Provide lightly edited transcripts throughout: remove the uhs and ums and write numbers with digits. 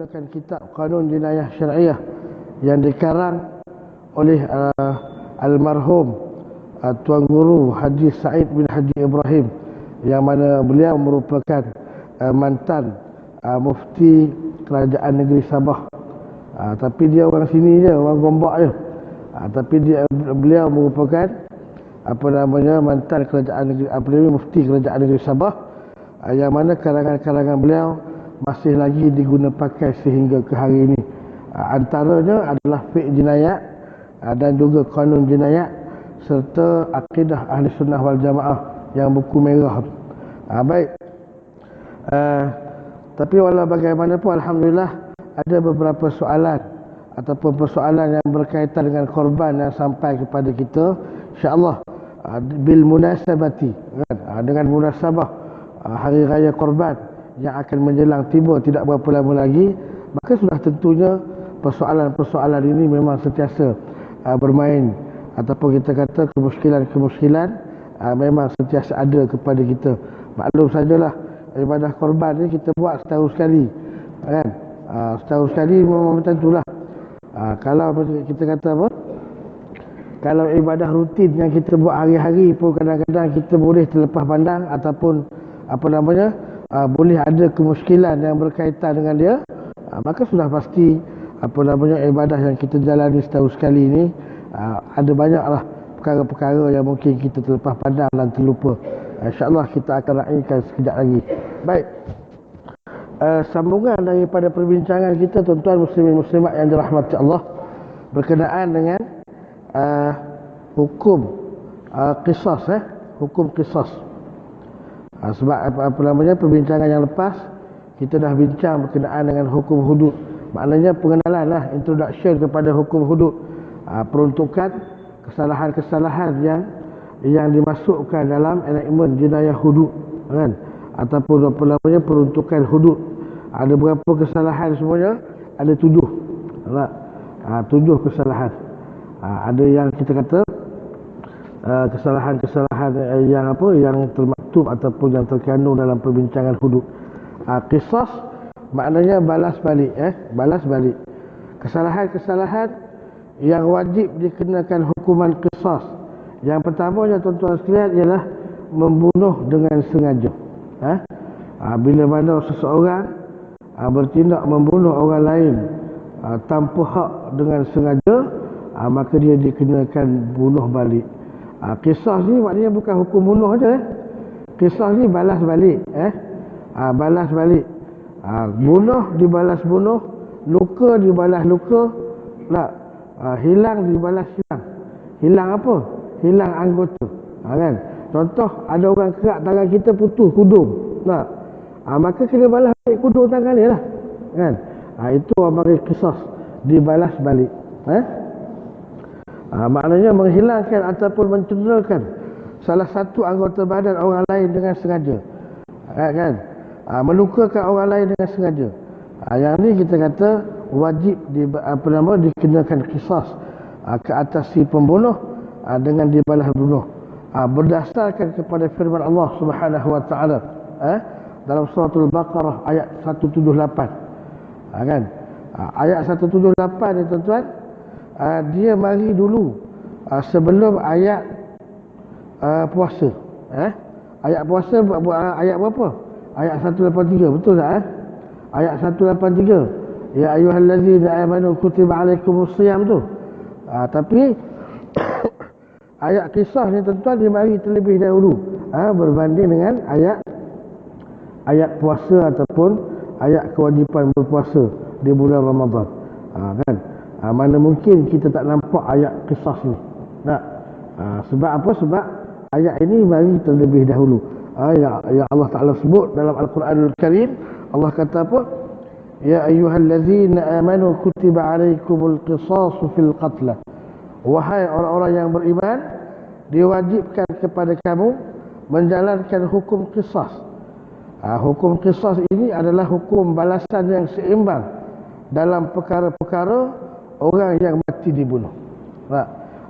merupakan kitab Qanun Jinayah Syariah yang dikarang oleh almarhum Tuan Guru Haji Said bin Haji Ibrahim, yang mana beliau merupakan mantan mufti kerajaan negeri Sabah. Tapi dia orang sini je, orang Gombak je. Tapi beliau merupakan mantan kerajaan negeri, mufti kerajaan negeri Sabah, yang mana karangan-karangan beliau masih lagi diguna pakai sehingga ke hari ini. Antaranya adalah fiqh jinayat dan juga Qanun Jinayat serta Akidah Ahli Sunnah wal Jamaah yang buku merah tu. Baik. Tapi walau bagaimanapun, alhamdulillah ada beberapa soalan ataupun persoalan yang berkaitan dengan korban yang sampai kepada kita, insya-Allah bil munasabati, kan? Dengan munasabah hari raya korban yang akan menjelang tiba tidak berapa lama lagi, maka sudah tentunya persoalan-persoalan ini memang sentiasa bermain, ataupun kita kata kemuskilan-kemuskilan memang sentiasa ada kepada kita. Maklum sajalah, ibadah korban ni kita buat setahun sekali, kan? Setahun sekali memang macam itulah. Kalau kita kata apa, kalau ibadah rutin yang kita buat hari-hari pun kadang-kadang kita boleh terlepas pandang ataupun boleh ada kemuskilan yang berkaitan dengan dia, maka sudah pasti ibadah yang kita jalani setahun sekali ini ada banyaklah perkara-perkara yang mungkin kita terlepas pandang dan terlupa. InsyaAllah kita akan raikan sekejap lagi. Baik, sambungan daripada perbincangan kita, tuan-tuan muslimin muslimat yang dirahmati Allah, berkenaan dengan hukum qisas, hukum qisas. Sebab perbincangan yang lepas kita dah bincang berkenaan dengan hukum hudud. Maknanya pengenalan lah, introduction kepada hukum hudud, peruntukan kesalahan-kesalahan yang dimasukkan dalam enactment jenayah hudud, kan? Ataupun peruntukan hudud. Ada berapa kesalahan semuanya? Ada 7. 7 kesalahan. Ada yang kita kata kesalahan-kesalahan yang termaktub ataupun yang terkandung dalam perbincangan hudud. Qisas maknanya balas balik, balas balik. Kesalahan-kesalahan yang wajib dikenakan hukuman qisas. Yang pertamanya, tuan-tuan sekalian, ialah membunuh dengan sengaja. Bila mana seseorang bertindak membunuh orang lain tanpa hak dengan sengaja, maka dia dikenakan bunuh balik. Qisas ni maknanya bukan hukum bunuh aja. Qisas ni balas balik, balas balik. Bunuh dibalas bunuh, luka dibalas luka, hilang dibalas hilang. Hilang apa? Hilang anggota, kan? Contoh, ada orang kerak tangan kita, putus kudung, maka kena balas balik kudung tangan dia lah, kan? Itu orang panggil qisas, dibalas balik. Maknanya menghilangkan ataupun mencederakan salah satu anggota badan orang lain dengan sengaja, kan? Melukakan orang lain dengan sengaja. Yang ni kita kata wajib dikenakan qisas ke atas si pembunuh dengan dibalas bunuh, berdasarkan kepada firman Allah Subhanahu wa taala dalam surah Al-Baqarah ayat 178, kan? Ayat 178 ni, tuan-tuan, dia mari dulu sebelum ayat puasa. Ayat puasa ayat berapa? Ayat 183, betul tak? Ayat 183, ya ayyuhallazina amanu kutiba alaikumusiyam tu. Tapi ayat kisah ni, tuan-tuan, dia mari terlebih dahulu berbanding dengan ayat puasa ataupun ayat kewajipan berpuasa di bulan Ramadan, kan? Mana mungkin kita tak nampak ayat kisah ni. Sebab apa? Sebab ayat ini mari terlebih dahulu. Yang Allah Ta'ala sebut dalam Al-Quranul Karim, Allah kata apa? Ya ayyuhallazina amanu kutiba alaikumul qisasu fil qatla. Wahai orang-orang yang beriman, diwajibkan kepada kamu menjalankan hukum qisas. Hukum qisas ini adalah hukum balasan yang seimbang dalam perkara-perkara orang yang mati dibunuh.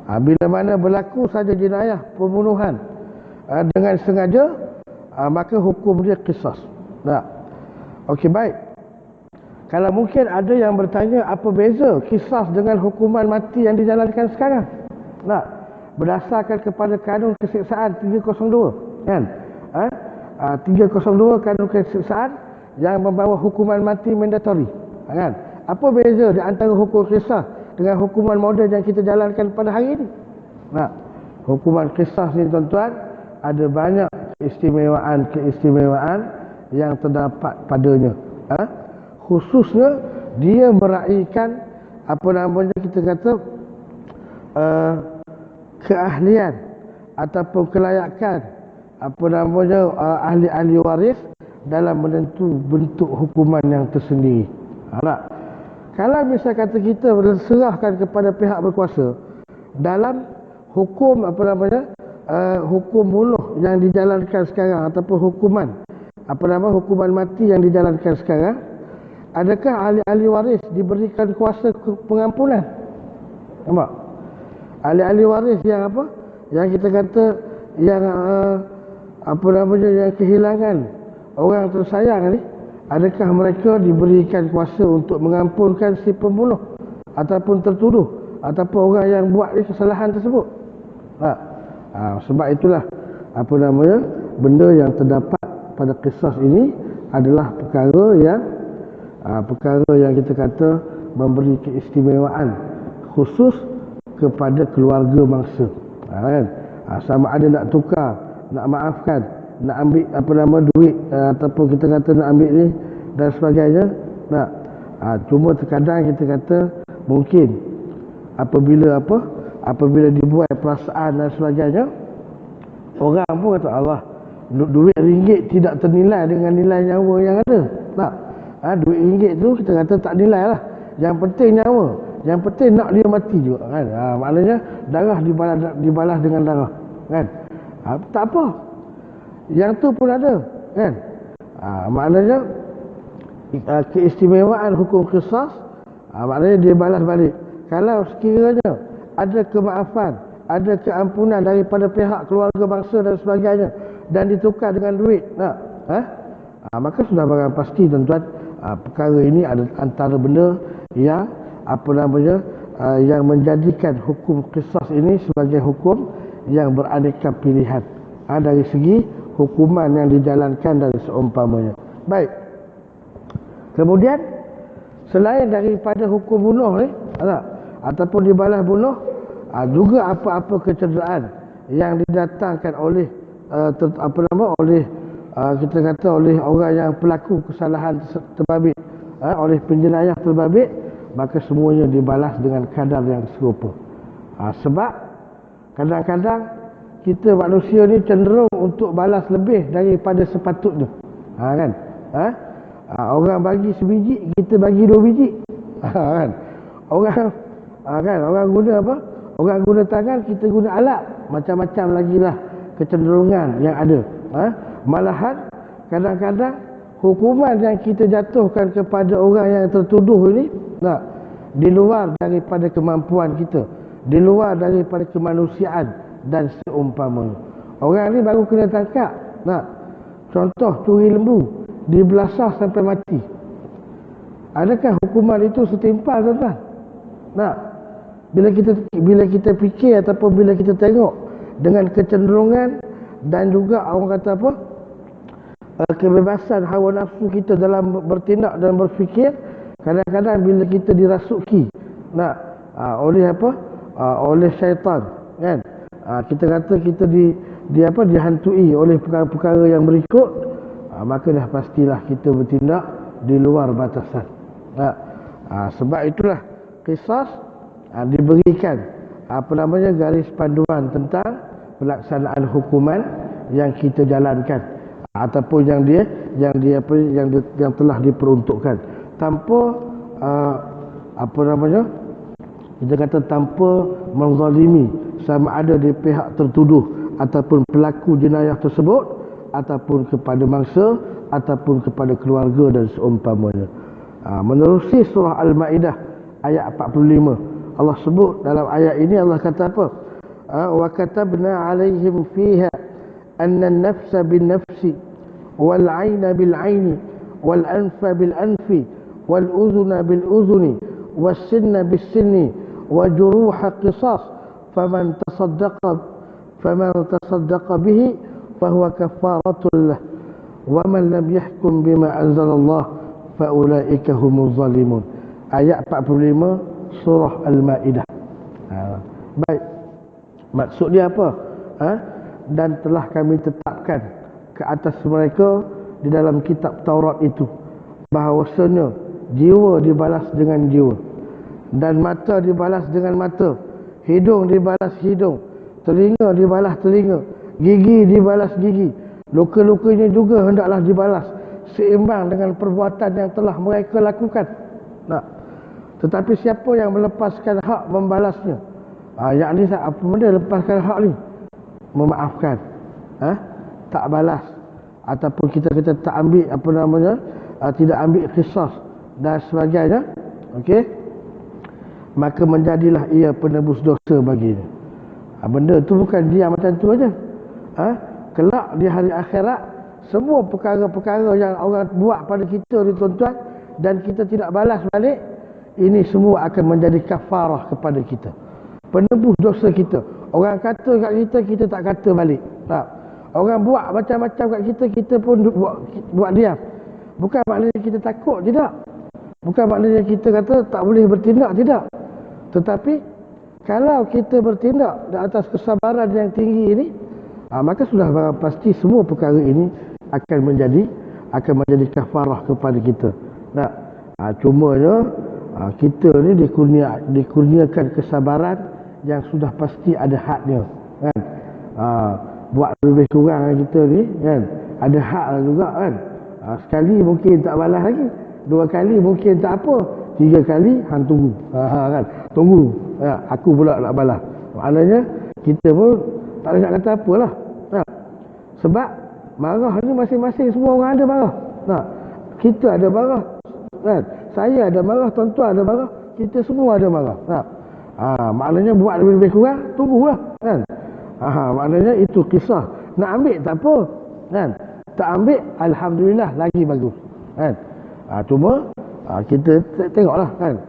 Bila mana berlaku saja jenayah pembunuhan dengan sengaja, maka hukum dia qisas. Okey, baik. Kalau mungkin ada yang bertanya apa beza kisas dengan hukuman mati yang dijalankan sekarang. Nah, berdasarkan kepada kanun keseksaan 302 kan? 302 kanun keseksaan yang membawa hukuman mati mandatori kan? Apa beza di antara hukum kisas dengan hukuman moden yang kita jalankan pada hari ini? Nah, hukuman kisas ni tuan-tuan ada banyak keistimewaan yang terdapat padanya. Khususnya dia meraihkan apa namanya kita kata keahlian ataupun kelayakan apa namanya ahli-ahli waris dalam menentu bentuk hukuman yang tersendiri. Kalau misal kata kita serahkan kepada pihak berkuasa dalam hukum apa namanya hukum bunuh yang dijalankan sekarang ataupun hukuman mati yang dijalankan sekarang, adakah ahli-ahli waris diberikan kuasa pengampunan? Nampak? Ahli-ahli waris yang apa? Yang kita kata yang yang kehilangan orang tersayang ni, adakah mereka diberikan kuasa untuk mengampunkan si pembunuh ataupun tertuduh ataupun orang yang buat kesalahan tersebut? Sebab itulah benda yang terdapat pada kisah ini adalah perkara yang kita kata memberi keistimewaan khusus kepada keluarga bangsa. Kan? Sama ada nak tukar, nak maafkan, nak ambil duit ataupun kita kata nak ambil ni dan sebagainya. Cuma terkadang kita kata mungkin apabila dibuat perasaan dan sebagainya, orang pun kata Allah, duit ringgit tidak ternilai dengan nilai nyawa yang ada. Duit ringgit tu kita kata tak nilai lah. Yang penting nyawa, yang penting nak dia mati juga kan. Maknanya darah dibalas dengan darah kan. Tak apa, yang tu pun ada kan. Maknanya keistimewaan hukum qisas, maknanya dia balas balik. Kalau sekiranya ada kemaafan, ada keampunan daripada pihak keluarga bangsa dan sebagainya dan ditukar dengan duit, maka sudah barang pasti tuan-tuan, perkara ini ada antara benda yang yang menjadikan hukum qisas ini sebagai hukum yang beraneka pilihan dari segi hukuman yang dijalankan dan seumpamanya. Baik. Kemudian selain daripada hukum bunuh ni ataupun dibalas bunuh, juga apa-apa kecederaan yang didatangkan oleh kita kata oleh orang yang pelaku kesalahan terbabit, oleh penjenayah terbabit, maka semuanya dibalas dengan kadar yang serupa. Sebab kadang-kadang kita manusia ni cenderung untuk balas lebih daripada sepatutnya. Kan? Orang bagi sebiji, kita bagi 2 biji. Kan? Orang guna apa? Orang guna tangan, kita guna alat. Macam-macam lagi lah kecenderungan yang ada. Malahan kadang-kadang hukuman yang kita jatuhkan kepada orang yang tertuduh ini di luar daripada kemampuan kita, di luar daripada kemanusiaan dan seumpamanya. Orang ni baru kena tangkap, contoh curi lembu, dibelasah sampai mati. Adakah hukuman itu setimpal, tuan-tuan? Bila kita fikir ataupun bila kita tengok dengan kecenderungan dan juga orang kata kebebasan hawa nafsu kita dalam bertindak dan berfikir, kadang-kadang bila kita dirasuki oleh syaitan kan, kita kata kita dihantui oleh perkara-perkara yang berikut, maka dah pastilah kita bertindak di luar batasan. Sebab itulah qisas diberikan garis panduan tentang pelaksanaan hukuman yang kita jalankan ataupun yang telah diperuntukkan tanpa kita kata tanpa menzalimi sama ada di pihak tertuduh ataupun pelaku jenayah tersebut ataupun kepada mangsa ataupun kepada keluarga dan seumpamanya. Menerusi surah Al-Maidah ayat 45, Allah sebut dalam ayat ini, Allah kata apa? Wa katabna alaihim fiha anna an-nafsa bin-nafsi wal 'ayna bil-'ayni wal anfa bil-anfi wal uzuna bil uzuni was sinna bis sinni wa juruha qisas faman tasaddaqa bihi fahuwa kafaratul lah wa man lam yahkum bima anzalallah fa ulaika humuz zalimun. Ayat 45 surah Al-Maidah. Baik, maksud dia apa? Dan telah kami tetapkan ke atas mereka di dalam kitab Taurat itu bahawasanya jiwa dibalas dengan jiwa, dan mata dibalas dengan mata, hidung dibalas hidung, telinga dibalas telinga, gigi dibalas gigi, luka-lukanya juga hendaklah dibalas seimbang dengan perbuatan yang telah mereka lakukan. Tetapi siapa yang melepaskan hak membalasnya, yakni apa benda lepaskan hak ni? Memaafkan, tak balas, ataupun kita tak ambil tidak ambil qisas dan sebagainya, okey, maka menjadilah ia penebus dosa baginya. Benda tu bukan diam macam tu aja. Kelak di hari akhirat, semua perkara-perkara yang orang buat pada kita ni tuan-tuan, dan kita tidak balas balik, ini semua akan menjadi kafarah kepada kita, penebus dosa kita. Orang kata kat kita, kita tak kata balik. Orang buat macam-macam kat kita, kita pun buat diam. Bukan maknanya kita takut, tidak. Bukan maknanya kita kata tak boleh bertindak, tidak. Tetapi kalau kita bertindak di atas kesabaran yang tinggi ini, maka sudah pasti semua perkara ini akan menjadi kafarah kepada kita. Cumanya kita ni dikurniakan kesabaran yang sudah pasti ada hadnya, kan? Buat lebih kurang kita ni, kan, ada hak lah juga, kan? Sekali mungkin tak balas lagi, 2 kali mungkin tak apa, 3 kali hang tunggu, kan? Tunggu, aku pula nak balas. Maknanya kita pun tak boleh nak kata apalah, sebab marah ni masing-masing semua orang ada marah. Kita ada marah, kan? Saya ada marah, tuan-tuan ada marah, kita semua ada marah. Maknanya buat lebih kurang, tunggulah, kan? Maknanya itu kisah. Nak ambil tak apa, kan? Tak ambil, alhamdulillah, lagi bagus, kan? Cuma kita tengoklah, kan?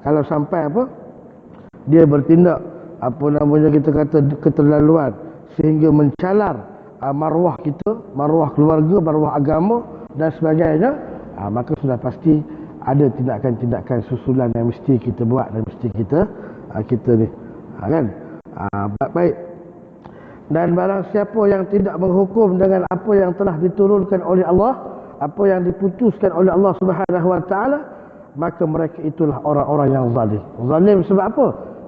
Kalau sampai dia bertindak kita kata keterlaluan sehingga mencalar maruah kita, maruah keluarga, maruah agama dan sebagainya, maka sudah pasti ada tindakan-tindakan susulan yang mesti kita buat dan mesti kita ni, kan? Baik. Dan barang siapa yang tidak menghukum dengan apa yang telah diturunkan oleh Allah, apa yang diputuskan oleh Allah Subhanahu wa taala, maka mereka itulah orang-orang yang zalim. Zalim sebab apa?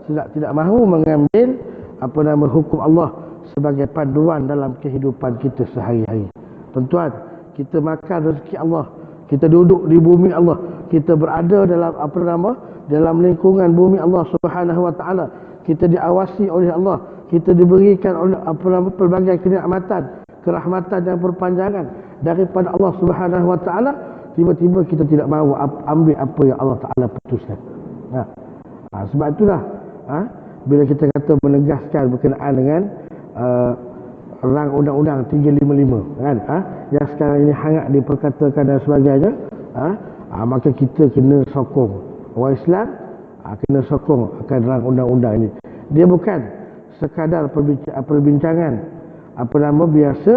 Tidak mahu mengambil hukum Allah sebagai panduan dalam kehidupan kita sehari-hari. Tuan-tuan, kita makan rezeki Allah, kita duduk di bumi Allah, kita berada dalam dalam lingkungan bumi Allah Subhanahu wa taala, kita diawasi oleh Allah, kita diberikan oleh pelbagai kenikmatan, kerahmatan dan perpanjangan daripada Allah Subhanahu wa taala. Tiba-tiba kita tidak mahu ambil apa yang Allah Taala putuskan. Sebab itulah bila kita kata menegaskan berkenaan dengan rang undang-undang 355, kan, yang sekarang ini hangat diperkatakan dan sebagainya, maka kita kena sokong, orang Islam kena sokong akan rang undang-undang ini. Dia bukan sekadar perbincangan biasa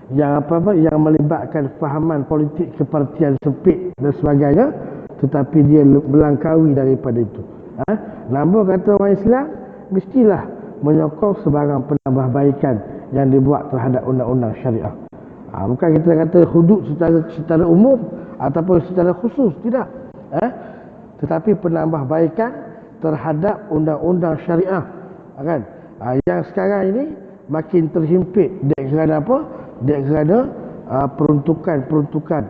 yang melibatkan fahaman politik kepartian sempit dan sebagainya, tetapi dia melangkaui daripada itu. Nama kata orang Islam mestilah menyokong sebarang penambahbaikan yang dibuat terhadap undang-undang syariah. Bukan kita kata hudud secara umum ataupun secara khusus, tidak. Tetapi penambahbaikan terhadap undang-undang syariah, kan? Yang sekarang ini makin terhimpit kerana apa? Kerana peruntukan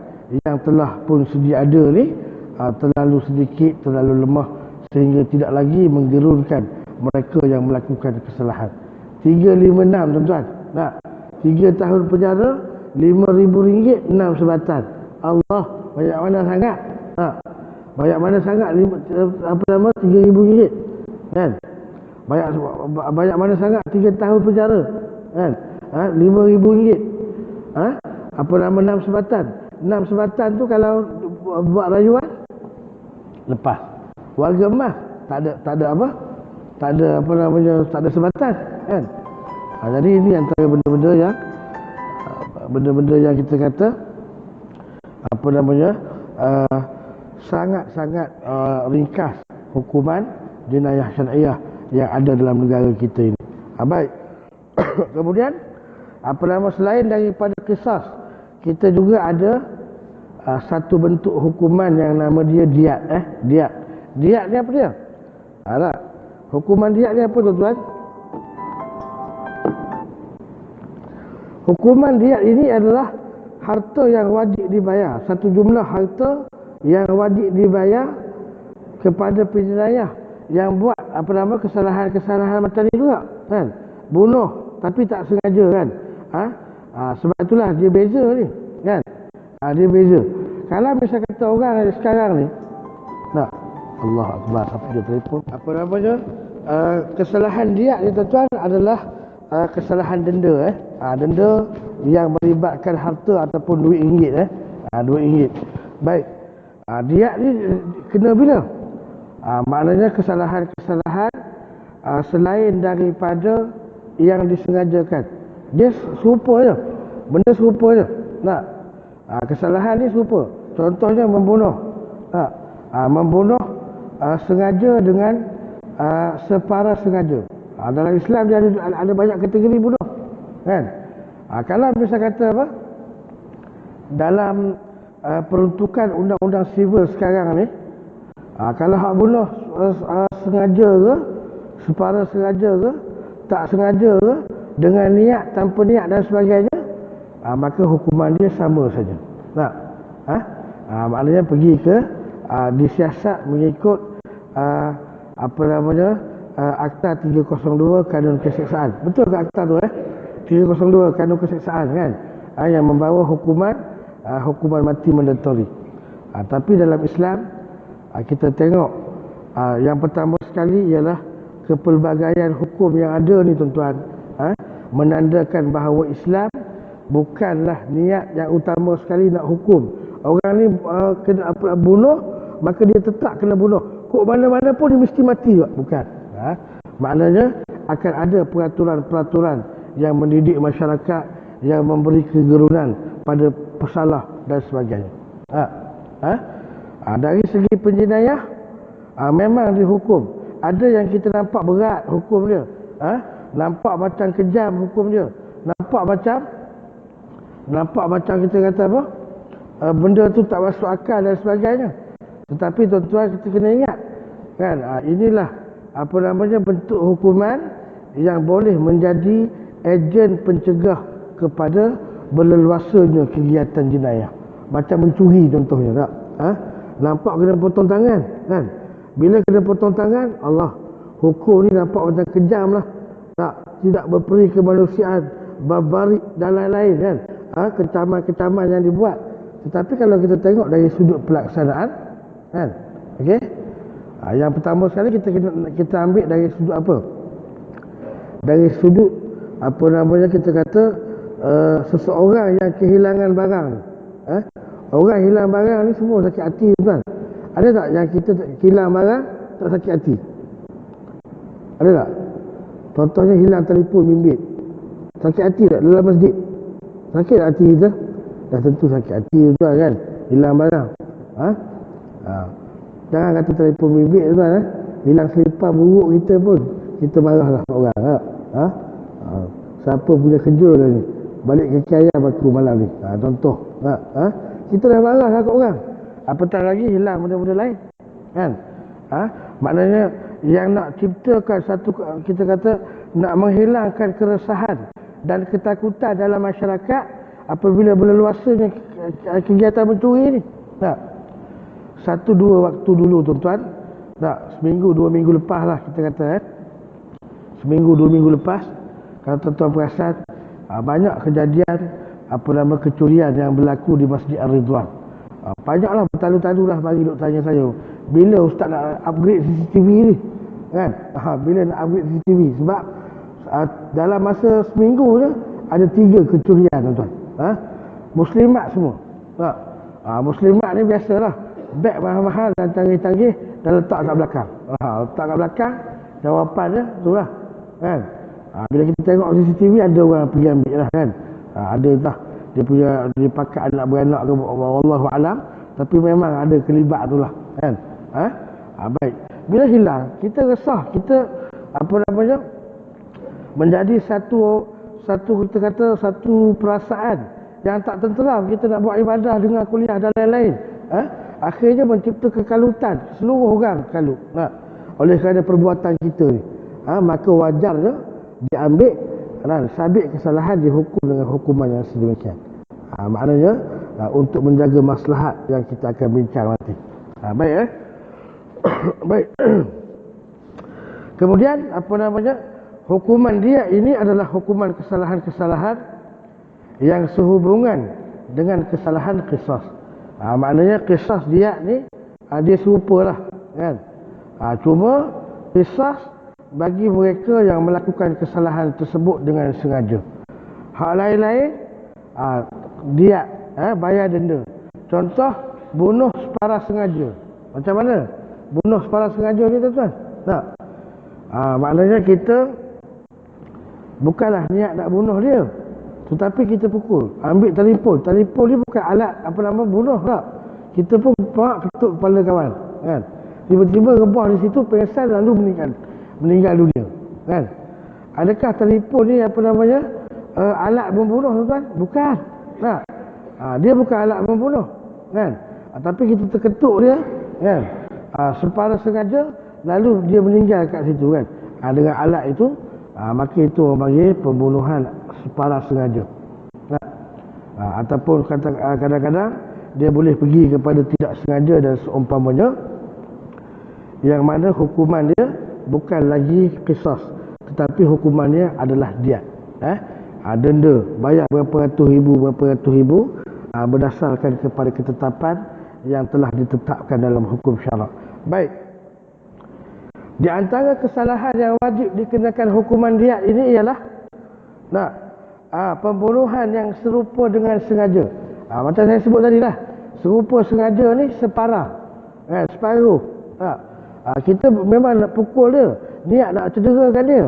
yang telah pun sedia ada ni terlalu sedikit, terlalu lemah, sehingga tidak lagi menggerunkan mereka yang melakukan kesalahan. 356, tuan-tuan. 3 tahun penjara, RM5,000, 6 sebatan. Allah, banyak mana sangat? Banyak mana sangat RM3,000, kan? Banyak mana sangat 3 tahun penjara, kan? RM5,000, 6 sebatan. 6 sebatan tu kalau buat rayuan lepas. Warga emas tak ada apa? Tak ada sebatan kan. Jadi ini antara benda-benda yang kita kata sangat-sangat ringkas hukuman jenayah syariah yang ada dalam negara kita ini. Baik. Kemudian selain daripada qisas, kita juga ada satu bentuk hukuman yang nama dia diat. Diat ni apa dia? Hukuman diat ni apa tuan-tuan? Hukuman diat ini adalah harta yang wajib dibayar, satu jumlah harta yang wajib dibayar kepada penjenayah yang buat kesalahan-kesalahan macam ni juga kan. Bunuh tapi tak sengaja kan. Sebab itulah dia beza ni kan. Dia beza. Kalau misal kata orang sekarang ni Allah Akbar, sampai dia telefon. Kesalahan diat ni tuan-tuan adalah kesalahan denda denda yang melibatkan harta ataupun duit ringgit duit ringgit. Baik. Diat ni kena bila? Maknanya kesalahan-kesalahan selain daripada yang disengajakan. Dia serupa je. Benda serupa je. Kesalahan ni serupa. Contohnya membunuh. Membunuh sengaja dengan separa sengaja. Dalam Islam dia ada banyak kategori bunuh kan. Kalau misal kata apa, dalam peruntukan undang-undang sivil sekarang ni, kalau hak bunuh sengaja ke, separa sengaja ke, tak sengaja ke, dengan niat, tanpa niat dan sebagainya, maka hukuman dia sama saja. Maknanya pergi ke disiasat mengikut Akta 302 Kanun Keseksaan. Betul ke akta tu 302 Kanun Keseksaan kan, yang membawa hukuman mati mandatori. Tapi dalam Islam kita tengok yang pertama sekali ialah kepelbagaian hukum yang ada ni tuan-tuan, menandakan bahawa Islam bukanlah niat yang utama sekali nak hukum. Orang ni kena bunuh, maka dia tetap kena bunuh. Kok mana-mana pun dia mesti mati juga. Bukan. Maknanya akan ada peraturan-peraturan yang mendidik masyarakat, yang memberi kegerunan pada pesalah dan sebagainya. Dari segi penjenayah, memang dihukum. Ada yang kita nampak berat hukum dia, nampak macam kejam hukum dia, nampak macam kita kata apa, benda tu tak masuk akal dan sebagainya. Tetapi tuan-tuan, kita kena ingat kan, inilah bentuk hukuman yang boleh menjadi ejen pencegah kepada berleluasanya kegiatan jenayah. Macam mencuri contohnya tak? Nampak kena potong tangan kan? Bila kena potong tangan, Allah, hukum ni nampak macam kejam lah, tidak berperi kemanusiaan, barbarik dan lain-lain kan, kecaman-kecaman yang dibuat. Tetapi kalau kita tengok dari sudut pelaksanaan kan, okey, yang pertama sekali kita ambil dari sudut apa? Dari sudut kita kata seseorang yang kehilangan barang. Orang hilang barang ni semua sakit hati tuan. Ada tak yang kita hilang barang tak sakit hati? Ada tak? Contohnya hilang telefon bimbit, sakit hati tak dalam masjid? Sakit hati kita? Dah tentu sakit hati tuan kan, hilang barang. Jangan kata telefon bimbit tuan, hilang selipar buruk kita pun kita marahlah kat orang. Siapa punya kerja dah ni, balik kaki ayam aku malam ni, contoh. Kita dah marahlah kat orang. Apatah lagi hilang benda-benda lain kan. Maknanya yang nak ciptakan satu, kita kata nak menghilangkan keresahan dan ketakutan dalam masyarakat apabila berleluasanya kegiatan mencuri ni. 1-2 waktu dulu tuan-tuan, seminggu 2 minggu lepas lah kita kata, seminggu 2 minggu lepas, kalau tuan-tuan perasan, banyak kejadian kecurian yang berlaku di Masjid Ar-Ridwan. Banyaklah bertalu-talu lah bagi duk tanya saya, bila ustaz nak upgrade CCTV ni kan? Bila nak upgrade CCTV, sebab dalam masa seminggu je ada 3 kecurian tuan-tuan. Muslimat semua Tak? Muslimat ni biasalah, beg mahal-mahal dan tanggih-tanggih dan letak kat belakang. Letak kat belakang, jawapan dia tu lah, kan? Bila kita tengok CCTV ada orang pergi ambil lah, kan? Ada entah dia punya, dia pakai anak beranak ke, wallahu alam, tapi memang ada kelibat tu lah, kan? Baik. Bila hilang, kita resah, kita apa namanya, menjadi satu kita kata satu perasaan yang tak tenteram. Kita nak buat ibadah, dengar kuliah dan lain-lain. Akhirnya mencipta kekalutan, seluruh orang kalut. Oleh kerana perbuatan kita ni, maka wajarnya diambil dan sabit kesalahan dihukum dengan hukuman yang sedemikian. Maknanya untuk menjaga maslahat yang kita akan bincang nanti. Baik. Baik. Kemudian apa namanya, hukuman dia ini adalah hukuman kesalahan-kesalahan yang sehubungan dengan kesalahan qisas. Maknanya qisas dia ni dia serupalah, kan? Cuma qisas bagi mereka yang melakukan kesalahan tersebut dengan sengaja. Hak lain-lain dia bayar denda. Contoh bunuh separah sengaja. Macam mana bunuh separah sengaja ni, tuan-tuan? Tak? Maknanya kita bukanlah niat nak bunuh dia, tetapi kita pukul, ambil telefon ni bukan alat apa nama bunuh, tak? Kita pun ketuk kepala kawan, kan? Tiba-tiba rebah di situ, pengsan, lalu meninggal dunia, kan? Adakah telefon ni apa namanya alat membunuh, tuan-tuan? Bukan, tak? Dia bukan alat membunuh, kan? Tapi kita terketuk dia, kan? Separah sengaja, lalu dia meninggal kat situ, kan? Dengan alat itu, maka itu orang panggil pembunuhan separah sengaja. Ataupun kadang-kadang dia boleh pergi kepada tidak sengaja dan seumpamanya, yang mana hukuman dia bukan lagi qisas, tetapi hukumannya adalah diat. Denda, bayar berapa ratus ribu berdasarkan kepada ketetapan yang telah ditetapkan dalam hukum syarak. Baik. Di antara kesalahan yang wajib dikenakan hukuman diat ini ialah pembunuhan yang serupa dengan sengaja. Macam saya sebut tadi lah, serupa sengaja ni separah, separuh. Kita memang nak pukul dia, niat nak cederakan dia,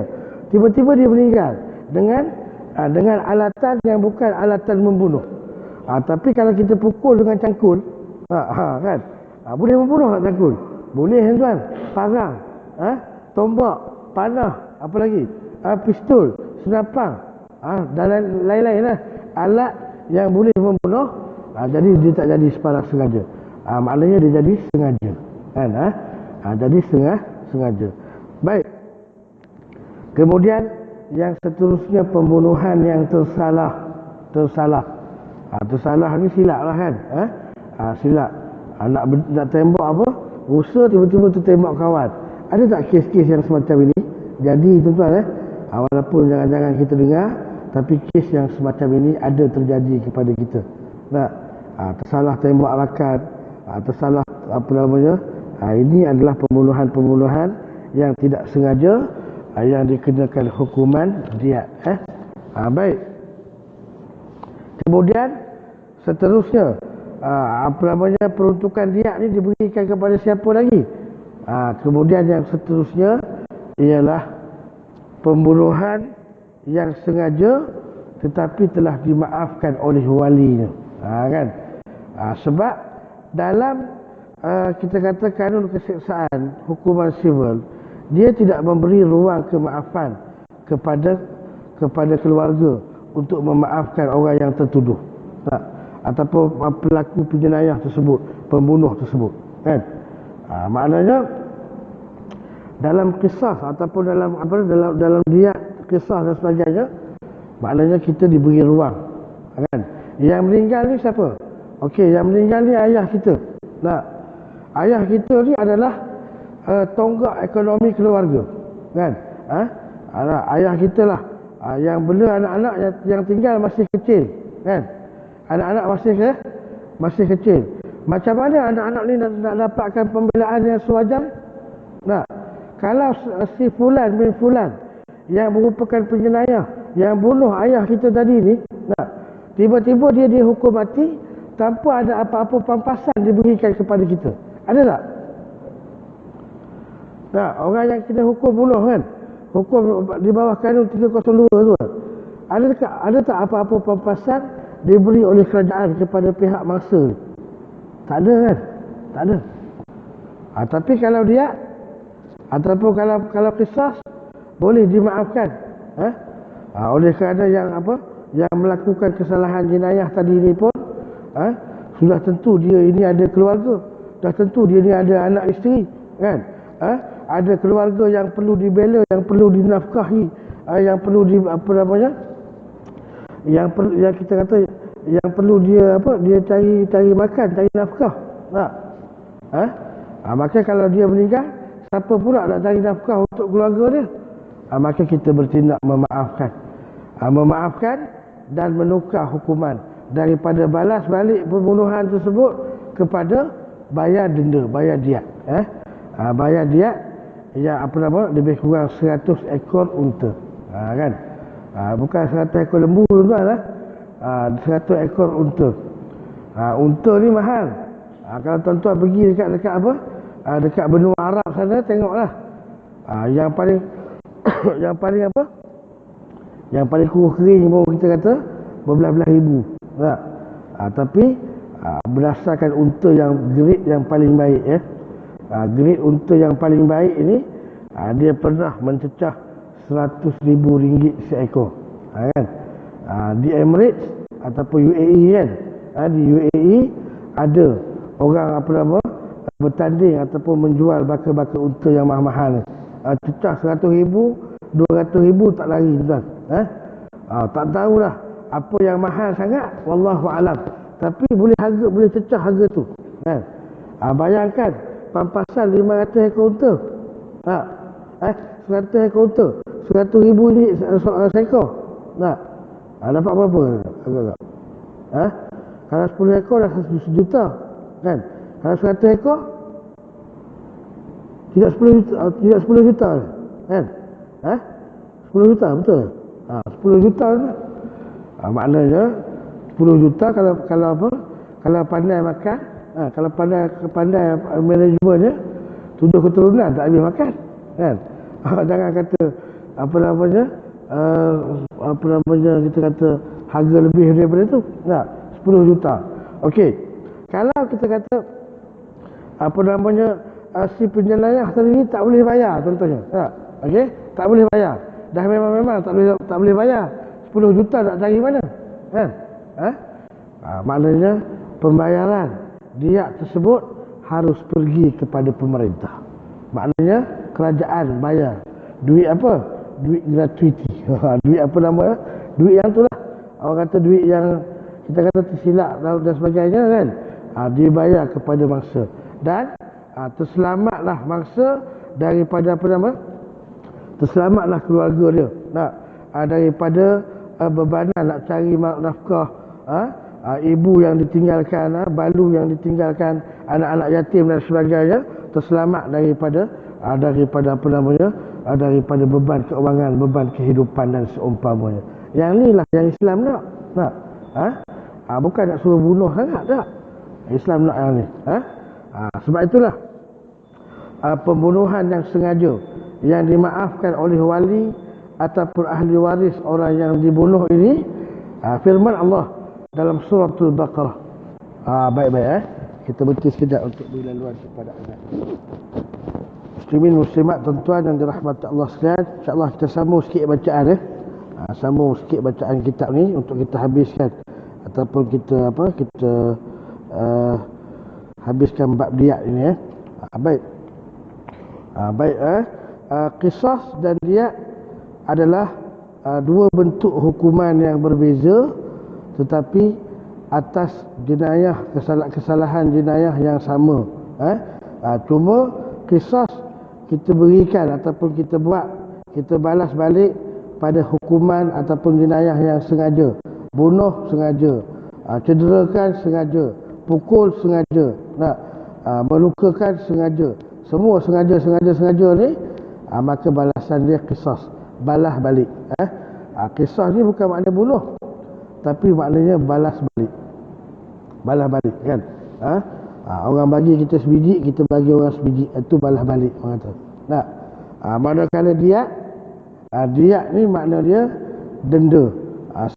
tiba-tiba dia meninggal dengan alatan yang bukan alatan membunuh. Tapi kalau kita pukul dengan cangkul, kan, boleh membunuh tak cangkul? Boleh, tuan. Parang, tombak, panah, apa lagi, pistol, senapang, dan lain-lain lah, alat yang boleh membunuh. Jadi dia tak jadi separah sengaja. Maknanya dia jadi sengaja, kan? Jadi sengaja. Baik. Kemudian yang seterusnya pembunuhan yang tersalah. Tersalah ni silap lah, kan? Silap. Nak tembak apa, rusa, tiba-tiba tertembak kawan. Ada tak kes-kes yang semacam ini jadi, tuan-tuan? Walaupun jangan-jangan kita dengar, tapi kes yang semacam ini ada terjadi kepada kita. Tersalah tembak rakan, tersalah apa namanya, ini adalah pembunuhan-pembunuhan yang tidak sengaja, yang dikenakan hukuman diat. Baik. Kemudian seterusnya, apa namanya, peruntukan diat ni diberikan kepada siapa lagi? Kemudian yang seterusnya ialah pembunuhan yang sengaja tetapi telah dimaafkan oleh walinya, kan? Sebab dalam kita kata kanun keseksaan, hukuman sivil, dia tidak memberi ruang kemaafan kepada keluarga untuk memaafkan orang yang tertuduh, ataupun pelaku penjenayah tersebut, pembunuh tersebut, kan? Maknanya dalam kisah ataupun dalam diat kisah dan sebagainya, maknanya kita diberi ruang, kan? Yang meninggal ni siapa? Okey, yang meninggal ni ayah kita. Ayah kita ni adalah tonggak ekonomi keluarga, kan? Ayah kita lah yang bela anak-anak yang tinggal masih kecil, kan? Anak-anak masih kecil. Macam mana anak-anak ni nak dapatkan pembelaan yang sewajar? Kalau si fulan bin fulan yang merupakan penjenayah yang bunuh ayah kita tadi ni, tiba-tiba dia dihukum mati, tanpa ada apa-apa pampasan diberikan kepada kita. Ada tak? Tak, orang yang kita hukum bunuh kan, hukum di bawah kanun 302 tu kan, ada tak apa-apa pampasan diberi oleh kerajaan kepada pihak mangsa? Tak ada kan? Tak ada. Tapi kalau dia ataupun kalau qisas boleh dimaafkan oleh kerana yang yang melakukan kesalahan jenayah tadi ni pun sudah tentu dia ini ada keluarga, dah tentu dia ni ada anak isteri kan, ada keluarga yang perlu dibela, yang perlu dinafkahi, yang perlu yang kita kata yang perlu dia cari makan, cari nafkah. Maka kalau dia meninggal, siapa pula nak cari nafkah untuk keluarga dia? Maka kita bertindak memaafkan dan menukar hukuman daripada balas balik pembunuhan tersebut kepada bayar denda, bayar diat. Bayar diat yang lebih kurang 100 ekor unta. Kan? Bukan 100 ekor lembu tuan-tuan. 100 ekor unta. Unta ni mahal. Kalau tuan-tuan pergi dekat dekat benua Arab sana, tengoklah. Yang paling yang paling kurus kering pun kita kata berbelas-belas ribu. Tapi berdasarkan unta yang grade yang paling baik grade unta yang paling baik ini dia pernah mencecah RM100,000 seekor. Kan? Di Emirates ataupun UAE kan, di UAE ada orang bertanding ataupun menjual baka-baka unta yang mahal-mahal ni. Cecah RM100,000, RM200,000 tak lari tuan. Tak tahulah apa yang mahal sangat, wallahu alam. Tapi boleh cecah harga tu. Kan? Bayangkan pampasan 500 ekor unta. 100 ekor unta, RM100,000 ni seekor. Dapat berapa agak-agak? Kalau 10 ekor dah 1 juta. Kan? Kalau 100 ekor tidak 10 juta kan? 10 juta betul? 10 juta kan? Maknanya 10 juta kalau pandai makan, kalau pandai manajemennya, 7 keturunan tak habis makan kan? Jangan kata kita kata harga lebih daripada tu. 10 juta. Okey. Kalau kita kata si penjenayah tadi ni tak boleh bayar contohnya. Okey, tak boleh bayar. Dah memang tak boleh bayar. 10 juta nak cari mana? Kan? Maknanya pembayaran diat tersebut harus pergi kepada pemerintah. Maknanya kerajaan bayar. Duit apa? Duit gratuiti. Duit apa nama? Duit yang itulah. Orang kata duit yang kita kata tersilap dan sebagainya kan. Dibayar kepada mangsa. Dan terselamatlah mangsa daripada terselamatlah keluarga dia daripada bebanan nak cari nafkah, ibu yang ditinggalkan, balu yang ditinggalkan, anak-anak yatim dan sebagainya, terselamat daripada daripada beban keuangan, beban kehidupan dan seumpamanya. Yang inilah yang Islam nak. Bukan nak suruh bunuh sangat tak. Islam nak yang ni. Sebab itulah pembunuhan yang sengaja yang dimaafkan oleh wali ataupun ahli waris orang yang dibunuh ini, firman Allah dalam suratul Baqarah. Baik-baik kita berhenti sekejap untuk beri laluan kepada anda. Muslimin muslimat tuan-tuan yang dirahmati Allah sekalian, insya-Allah kita sambung sikit bacaan sambung sikit bacaan kitab ni untuk kita habiskan ataupun kita habiskan bab diat ini baik. Qisas dan diat adalah dua bentuk hukuman yang berbeza tetapi atas jenayah, kesalahan jenayah yang sama. Cuma qisas kita berikan ataupun kita balas balik pada hukuman ataupun jenayah yang sengaja. Bunuh sengaja, cederakan sengaja, pukul sengaja, melukakan sengaja, semua sengaja ni, maka balasan dia qisas, balas balik. Qisas ni bukan makna bunuh, tapi maknanya balas balik. balas balik kan. Orang bagi kita sebiji, kita bagi orang sebiji, itu balas balik orang kata. Nah, manakala diat, diat ni makna dia denda,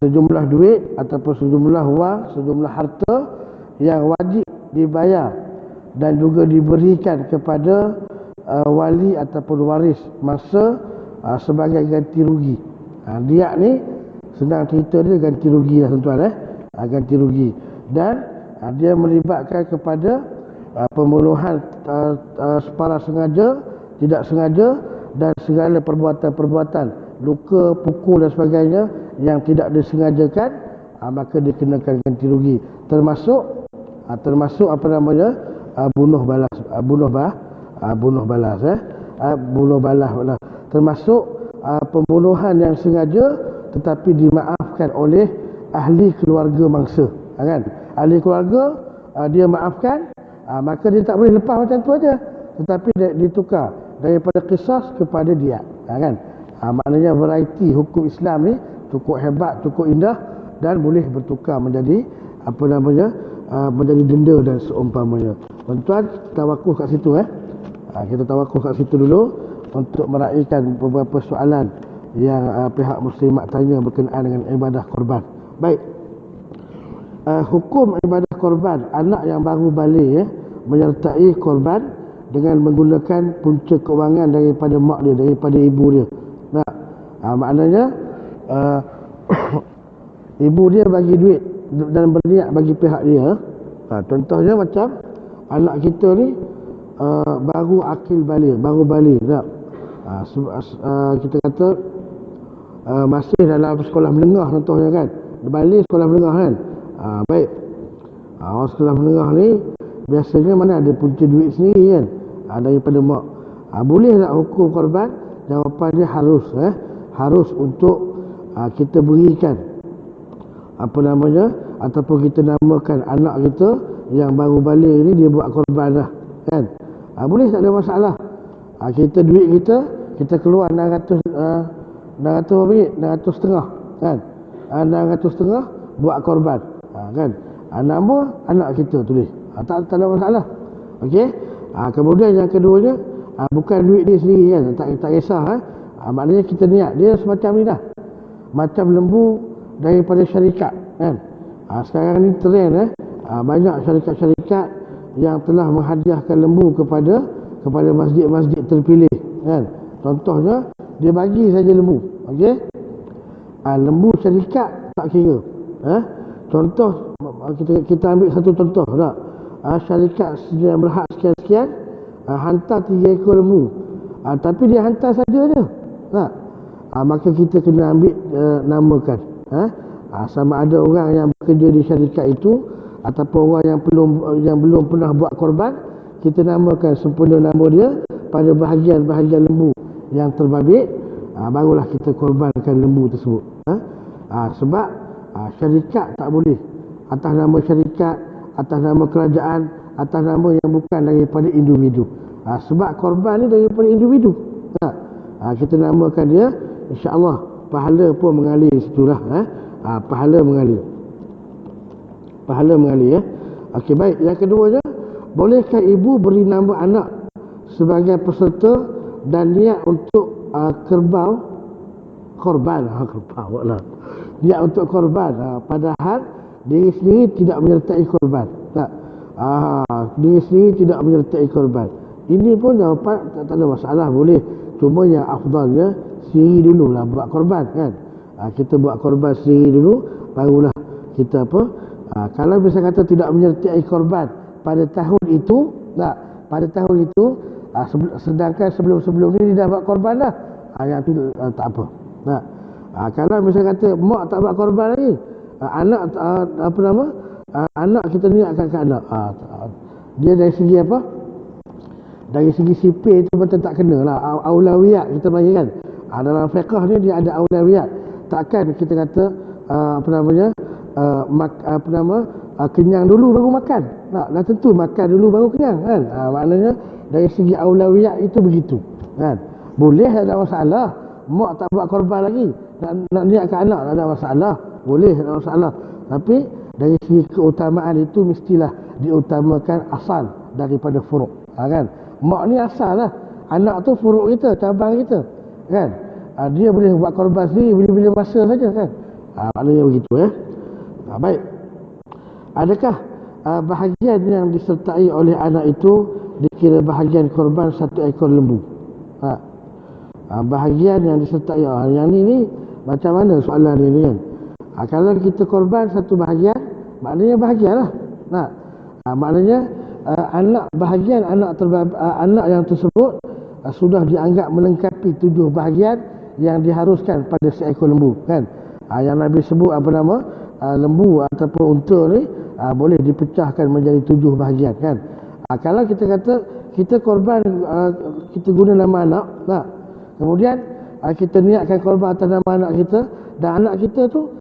sejumlah duit ataupun sejumlah wang, sejumlah harta yang wajib dibayar dan juga diberikan kepada wali ataupun waris mangsa sebagai ganti rugi. Diat ni senang cerita dia ganti rugi lah tuan-tuan, ganti rugi. Dan dia melibatkan kepada pembunuhan secara sengaja, tidak sengaja, dan segala perbuatan-perbuatan luka, pukul dan sebagainya yang tidak disengajakan, maka dikenakan ganti rugi. Termasuk apa namanya, bunuh balas, termasuk pembunuhan yang sengaja tetapi dimaafkan oleh ahli keluarga mangsa, kan? Ahli keluarga dia maafkan, maka dia tak boleh lepas macam tu aja, tetapi ditukar daripada qisas kepada diat, kan? Maknanya variety hukum Islam ni cukup hebat, cukup indah, dan boleh bertukar menjadi apa namanya, menjadi denda dan seumpamanya. Tuan-tuan, tawakuf kat situ, kita tawakuf kat situ dulu untuk meraihkan beberapa soalan yang pihak muslimat tanya berkenaan dengan ibadah korban. Baik, hukum ibadah korban anak yang baru balik menyertai korban dengan menggunakan punca kewangan daripada mak dia, daripada ibu dia. Nah, maknanya ibu dia bagi duit dan berniat bagi pihak dia. Contohnya macam anak kita ni baru akil balik, baru balik, tak? Kita kata masih dalam sekolah menengah contohnya, kan? Balik sekolah menengah, kan? Baik, orang sekolah menengah ni biasanya mana ada punca duit sendiri, kan? Daripada mak. Boleh tak hukum korban? Jawapan dia harus, harus untuk kita berikan apa namanya, ataupun kita namakan anak kita yang baru balik ni dia buat korban dah, kan? Boleh, tak ada masalah. Kita duit kita keluar 600 ringgit, 600 setengah, kan? 600 setengah buat korban, kan? Nama anak kita tulis, tak ada masalah. Okey. Kemudian yang keduanya, bukan duit dia sendiri, kan? Tak kisah, maknanya kita niat dia semacam ni dah, macam lembu daripada syarikat, kan? Sekarang ni trend, banyak syarikat-syarikat yang telah menghadiahkan lembu kepada masjid-masjid terpilih, kan? Contohnya dia bagi saja lembu, okey? Lembu syarikat tak kira, contoh kita ambil satu contoh, tak? Syarikat yang berhad sekian-sekian hantar 3 ekor lembu, tapi dia hantar saja je, tak? Maka kita kena ambil namakan, sama ada orang yang bekerja di syarikat itu ataupun orang yang belum pernah buat korban, kita namakan sempurna nama dia pada bahagian-bahagian lembu yang terbabit, barulah kita korbankan lembu tersebut. Sebab syarikat tak boleh atas nama syarikat, atas nama kerajaan, atas nama yang bukan daripada individu. Sebab korban ni daripada individu, kita namakan dia, insya-Allah pahala pun mengalir situlah, pahala mengalir. Okey, baik. Yang keduanya, bolehkah ibu beri nama anak sebagai peserta dan niat untuk korban, niat untuk korban, padahal diri sendiri tidak menyertai korban, tak? Diri sendiri tidak menyertai korban. Ini pun jawapan tak ada masalah, boleh. Cuma yang afdalnya sendiri dululah buat korban, kan? Kita buat korban sendiri dulu, barulah kita kalau bisa kata tidak menyertai korban pada tahun itu, tak? Pada tahun itu, sedangkan sebelum-sebelum ni dia dah buat korban dah, yang tu tak apa. Nah, kalau misalnya kata mak tak buat korban lagi, anak anak kita niatkan ke anak, dia dari segi apa? Dari segi sipil itu betul tak kena lah. Aulawiyat kita panggil, kan? Dalam fiqh ni dia ada aulawiyat. Takkan kita kata kenyang dulu baru makan. Dah tentu makan dulu baru kenyang, kan? Maknanya dari segi aulawiyat itu begitu, kan? Boleh, tak ada masalah. Mak tak buat korban lagi, nak niatkan anak, tak ada masalah. Boleh, tak ada masalah. Tapi dari segi keutamaan itu mestilah diutamakan asal daripada furuk, kan? Mak ni asal lah, anak tu furuk kita, cabang kita, kan? Dia boleh buat korban sendiri bila-bila masa saja, kan? Maknanya begitu, ya. Baik. Adakah bahagian yang disertai oleh anak itu dikira bahagian korban satu ekor lembu? Bahagian yang disertai, yang ni macam mana soalan ni, kan? Kalau kita korban satu bahagian, maknanya bahagian lah. Maknanya anak bahagian anak yang tersebut sudah dianggap melengkapi 7 bahagian yang diharuskan pada seekor lembu, kan? Yang Nabi sebut lembu ataupun unta ni boleh dipecahkan menjadi 7 bahagian, kan? Kalau kita kata kita korban, kita guna nama anak, kemudian kita niatkan korban atas nama anak kita, dan anak kita tu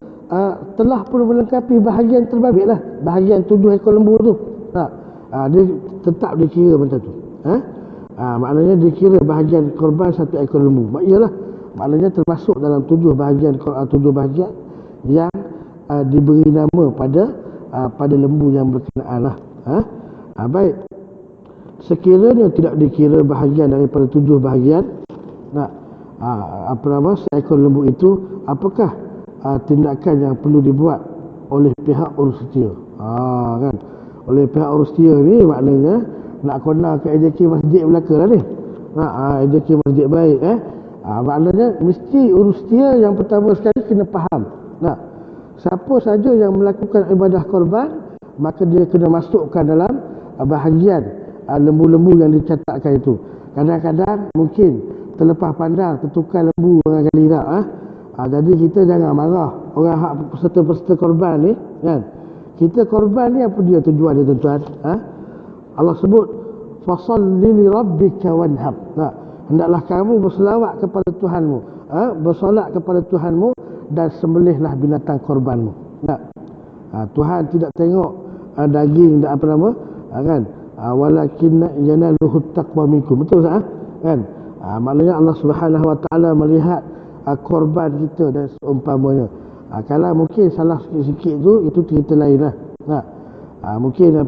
telah pun melengkapi bahagian terbabit lah, bahagian 7 ekor lembu tu, dia tetap dikira macam tu, maknanya dikira bahagian korban satu ekor lembu. Iyalah, maknanya termasuk dalam 7 bahagian yang diberi nama pada lembu yang berkenaan lah. Baik, sekiranya tidak dikira bahagian daripada 7 bahagian, seekor lembu itu, apakah tindakan yang perlu dibuat oleh pihak urus setia? Kan, oleh pihak urus setia ni maknanya nak kena ke AJK masjid belaka lah ni. AJK masjid baik, maknanya mesti urus setia yang pertama sekali kena faham, siapa saja yang melakukan ibadah korban, maka dia kena masukkan dalam bahagian lembu-lembu yang dicatatkan itu. Kadang-kadang mungkin terlepas pandang, tertukar lembu barangkali tak, jadi kita jangan marah orang hak peserta-peserta korban ni, kan? Kita korban ni apa dia tujuan dia, tuan-tuan? Allah sebut fasalli li rabbika wanhar. Hendaklah kamu berselawat kepada Tuhanmu, bersolat kepada Tuhanmu, dan sembelihlah binatang korbanmu. Tuhan tidak tengok daging dan kan? Walakin yanaluhu taqwa minkum. Betul tak? Kan? Maknanya Allah Subhanahu Wa Taala melihat korban kita dan seumpamanya. Kalau mungkin salah sikit-sikit tu, itu cerita lain lah. Mungkin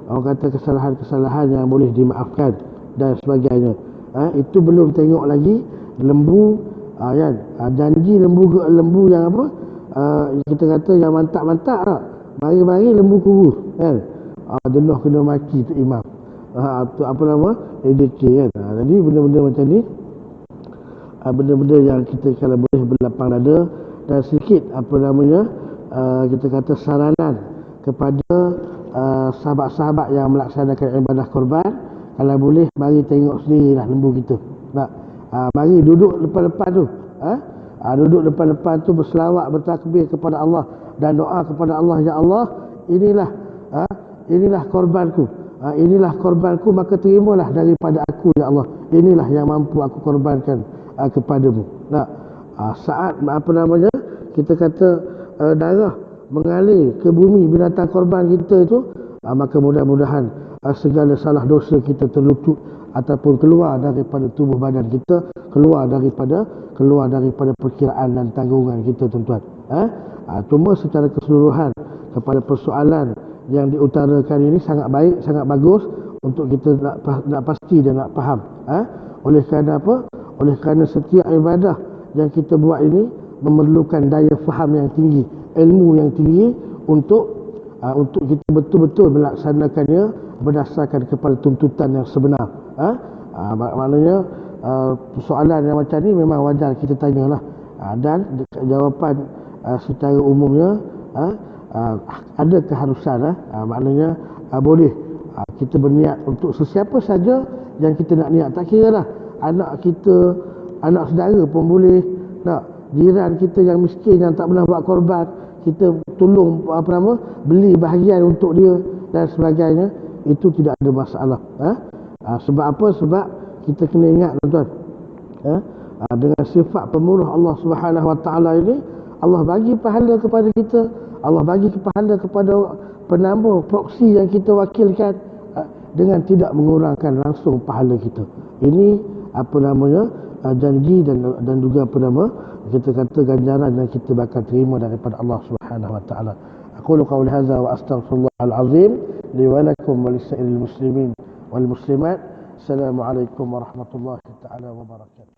orang kata kesalahan-kesalahan yang boleh dimaafkan dan sebagainya. Itu belum tengok lagi lembu, kan? Janji lembu yang kita kata yang mantap-mantap tak? Mari-mari lembu kurus, kan? Jenuh kena maki tu imam. Tu ADK, kan? Jadi benda-benda macam ni, benda-benda yang kita kalau boleh berlapang dada, dan sedikit kita kata saranan kepada sahabat-sahabat yang melaksanakan ibadah korban, kalau boleh mari tengok sendirilah lembu kita. Mari duduk depan-depan tu, duduk depan-depan tu berselawat, bertakbir kepada Allah dan doa kepada Allah, ya Allah, inilah korbanku, inilah korbanku, maka terimalah daripada aku, ya Allah, inilah yang mampu aku korbankan kepadamu. Saat kita kata darah mengalir ke bumi binatang korban kita itu, maka mudah-mudahan segala salah dosa kita terluput ataupun keluar daripada tubuh badan kita, keluar daripada perkiraan dan tanggungan kita, tuan-tuan. Cuma secara keseluruhan kepada persoalan yang diutarakan ini sangat baik, sangat bagus untuk kita nak pasti dan nak faham. Oleh kerana apa? Oleh kerana setiap ibadah yang kita buat ini memerlukan daya faham yang tinggi, ilmu yang tinggi untuk kita betul-betul melaksanakannya berdasarkan kepada tuntutan yang sebenar. Maknanya soalan yang macam ni memang wajar kita tanyalah, dan jawapan secara umumnya ada keharusan, maknanya boleh kita berniat untuk sesiapa saja yang kita nak niat, tak kira lah anak kita, anak saudara pun boleh, jiran kita yang miskin yang tak pernah buat korban, kita tolong beli bahagian untuk dia dan sebagainya, itu tidak ada masalah. Sebab apa? Sebab kita kena ingat, tuan-tuan, dengan sifat pemurah Allah Subhanahu Wa Taala ini, Allah bagi pahala kepada kita, Allah bagi pahala kepada penambah proksi yang kita wakilkan, dengan tidak mengurangkan langsung pahala kita. Ini janji dan juga kita kata ganjaran yang kita bakal terima daripada Allah Subhanahu Subhanahu wa taala. Aqulu qawli hadza wa astaghfirullahal azim li wa lakum wa lisa'iril muslimin wal muslimat. Assalamualaikum warahmatullahi taala wabarakatuh.